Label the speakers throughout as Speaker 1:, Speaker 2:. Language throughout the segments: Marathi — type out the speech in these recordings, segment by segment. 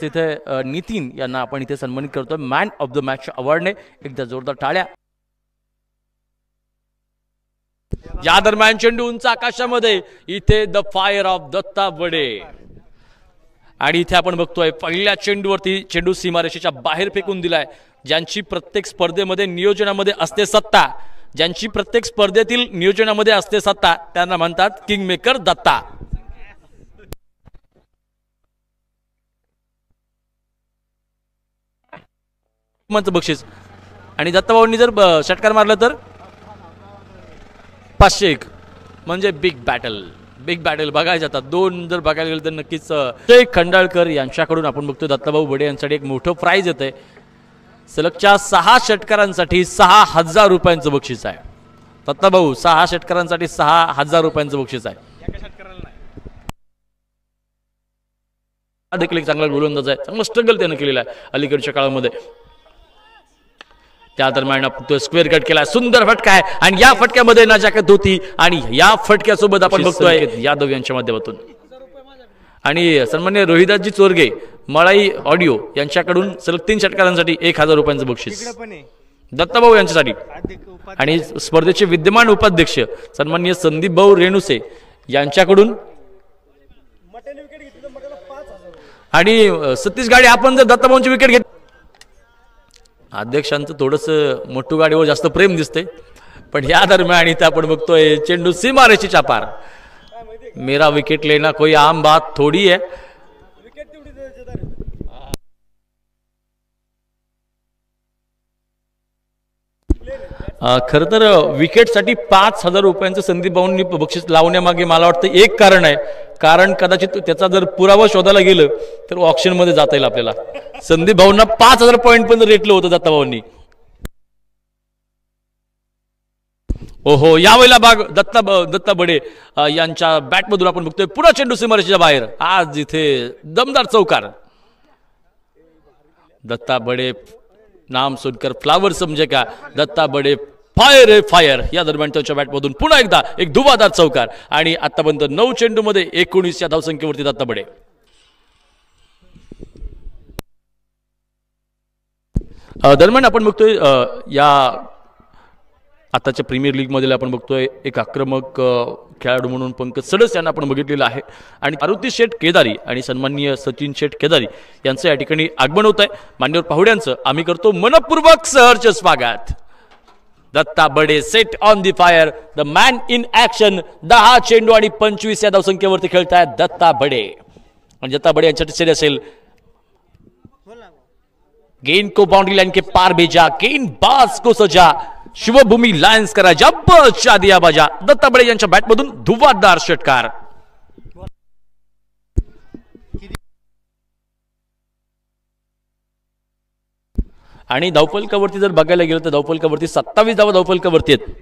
Speaker 1: तिथे नितीन यांना आपण इथे सन्मानित करतोय मॅन ऑफ द मॅच अवॉर्डने. एकदा जोरदार टाळ्या. या दरम्यान चेंडू उंच आकाशामध्ये. इथे द फायर ऑफ दत्ता बडे. आणि इथे आपण बघतोय पहिल्या चेंडूवरती चेंडू सीमारेषेच्या बाहेर फेकून दिलाय. ज्यांची प्रत्येक स्पर्धेमध्ये नियोजनामध्ये असते सत्ता, ज्यांची प्रत्येक स्पर्धेतील नियोजनामध्ये असते सत्ता, त्यांना म्हणतात किंग मेकर दत्ता. बक्षीस. आणि दत्ताभाऊंनी जर षटकार मारला तर 501 म्हणजे बिग बॅटल. बिग बॅटल बघायला जातात. 2 जर बघायला गेलं तर नक्कीच जय खंडाळकर यांच्याकडून आपण बघतो दत्ताभाऊ बडे यांसाठी एक मोठं प्राइज येत आहे. सलगच्या 6 षटकारांसाठी 6000 रुपयांचं बक्षीस आहे. दत्ताभाऊ 6 षटकारांसाठी 6000 रुपयांचं बक्षीस आहे. हा देखील एक चांगला गोलंदाज आहे. चांगला स्ट्रगल त्यानं केलेला आहे अलीकडच्या काळामध्ये. त्या दरम्यान तो स्क्वेअर कट केला. सुंदर फटका आहे आणि या फटक्यामध्ये नजाकत होती आणि या फटक्यासोबत आपण बघतोय यादव यांच्या माध्यमातून. आणि सन्मान्य रोहिदासजी चोरगे मळाई ऑडिओ यांच्याकडून सलग 3 षटकारांसाठी 1000 रुपयांचं बक्षीस दत्ताभाऊ यांच्यासाठी. आणि स्पर्धेचे विद्यमान उपाध्यक्ष सन्मान्य संदीप भाऊ रेणुसे यांच्याकडून. आणि सतीश गाडी आपण जर दत्ताभाऊंची विकेट घेत, अध्यक्षांचं थोडंसं मोठू गाडीवर जास्त प्रेम दिसते. पण या दरम्यान इथे आपण बघतोय चेंडू सीमारेषेच्या पार. मेरा विकेट लेना कोई आम बात थोडी है. खरं तर विकेटसाठी 5000 रुपयांचं संदीप भाऊंनी बक्षीस लावण्यामागे मला वाटतं एक कारण आहे. कारण कदाचित त्याचा जर पुरावा शोधायला गेलं तर ऑप्शन मध्ये जाता येईल आपल्याला. संदीप भाऊंना 5000 पॉईंट पण रेटलं होतं दत्ता भाऊंनी. ओहो, यावेळेला भाग दत्ता बडे यांच्या बॅटमधून आपण बघतोय पुन्हा चेंडू सीमारेषेच्या बाहेर. आज इथे दमदार चौकार. दत्ता बडे नाम सुनकर फ्लावर समजे का. दत्ता बडे फायर है फायर. या दरम्यान त्याच्या बॅटमधून पुन्हा एकदा एक धुवाधार चौकार. आणि आतापर्यंत 9 चेंडू मध्ये 19 या धावसंख्येवरती दत्ता बडे. दरम्यान आपण बघतोय या आताच्या प्रीमियर लीग मध्ये आपण बघतोय एक आक्रमक खेळाडू म्हणून पंकज सडस यांना आपण बघितलेलं आहे. आणि मारुती शेठ केदारी आणि सन्माननीय सचिन शेठ केदारी यांचं या ठिकाणी आगमन होत आहे. मान्यवर पाहुण्यांचं आम्ही करतो मनपूर्वक सहर्ष स्वागत. Datta Bade set on the fire. The man in action. 10 चेंडू आणि 25 या धावसंख्येवरती खेळतायत दत्ता बडे. आणि दत्ता बडे यांच्यासाठी सेट असेल गेंद को बाउंड्री लाइन के पार भेजा. गेंद बाज को सजा. शिवभूमी लायन्स करा जब शादिया बाजा. दत्ता बडे यांच्या बॅटमधून धुवाधार षटकार. आणि धावफलकावरती जर बघायला गेलं तर धावफलकावरती 27 धावा धावफलकावरती आहेत.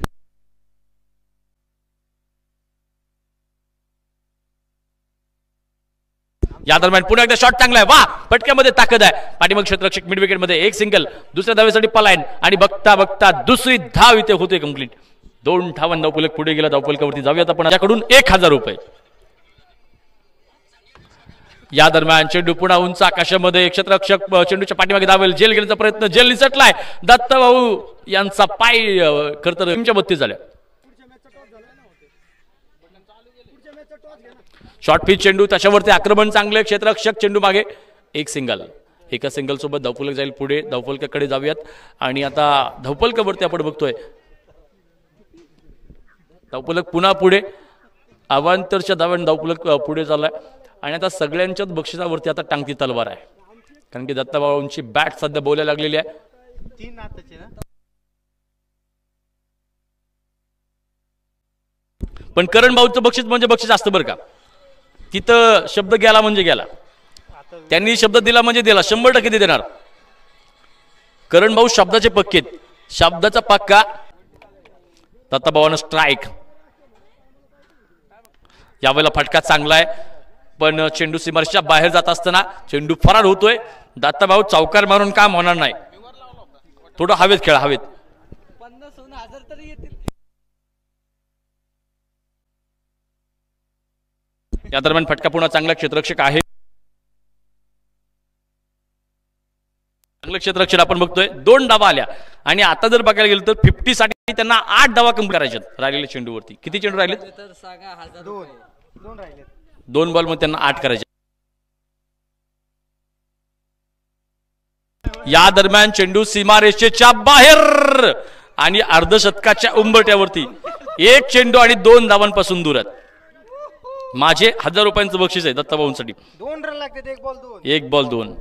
Speaker 1: या दरम्यान पुन्हा एकदा शॉट चांगला आहे. वा, फटक्यामध्ये ताकद आहे. पाठीमाग क्षेत्ररक्षक मिड विकेट मध्ये एक सिंगल. दुसऱ्या धावेसाठी पलायन आणि बघता बघता दुसरी धाव इथे होते कंप्लीट. 2 धावांनी धावफलक पुढे गेला. धावफलकावरती जाऊयात आपण याकडून 1000 रुपये. या दरम्यान चेंडू पुन्हा उंच आकाशामध्ये. क्षेत्ररक्षक चेंडूच्या पाठीमागे धावेल. जेल घेण्याचा प्रयत्न. जेल निसटलाय. दत्ताभाऊ यांचा पाय खरतर 32 झाल्या. शॉर्ट पिच चेंडू त्याच्यावरती आक्रमण चांगले. क्षेत्ररक्षक चेंडू मागे. एक सिंगल. एका सिंगल सोबत धावफलक जाईल पुढे. धावफलकाकडे जाऊयात. आणि आता धावफलकावरती आपण बघतोय धावफलक पुन्हा पुढे. अवांतरच्या धाव्याने धावफलक पुढे चाललाय. आणि आता सगळ्यांच्याच बक्षिसावरती आता टांगती तलवार आहे. कारण की दत्ताभाऊंची बॅट सध्या बोलायला लागलेली आहे. पण करण भाऊचं बक्षीस म्हणजे बक्षीस असतं बरं का. तिथं शब्द गेला म्हणजे गेला. त्यांनी शब्द दिला म्हणजे दिला. 100% देणार. करण भाऊ शब्दाचे पक्के. शब्दाचा पक्का. दत्ताभाऊंना स्ट्राईक. यावेळेला फटका चांगला आहे. पण चेंडू सीमारेषेच्या बाहेर जात असताना चेंडू फरार होतोय. दत्ताभाऊ चौकार मारून काम होणार नाही. थोडं हवेत खेळा. हवेत. या दरम्यान फटका पुन्हा चांगला. क्षेत्ररक्षक आहे. चांगलं क्षेत्ररक्षण आपण बघतोय. 2 धावा आल्या आणि आता जर बघायला गेलं तर 50 साठी त्यांना 8 धावा कमी करायच्यात राहिलेल्या चेंडूवरती. किती चेंडू राहिलेत? 2 बॉल मध्ये त्यांना 8 करायचे. या दरम्यान चेंडू सीमारेषेच्या बाहेर आणि अर्धशतकाच्या उंबरट्यावरती. 1 चेंडू आणि 2 धावांपासून दूर आहेत. माझे 1000 रुपयांचं बक्षीस आहे दत्ताभाऊंसाठी.
Speaker 2: 2 रन लागतात. 1 बॉल 2.
Speaker 1: 1 बॉल 2.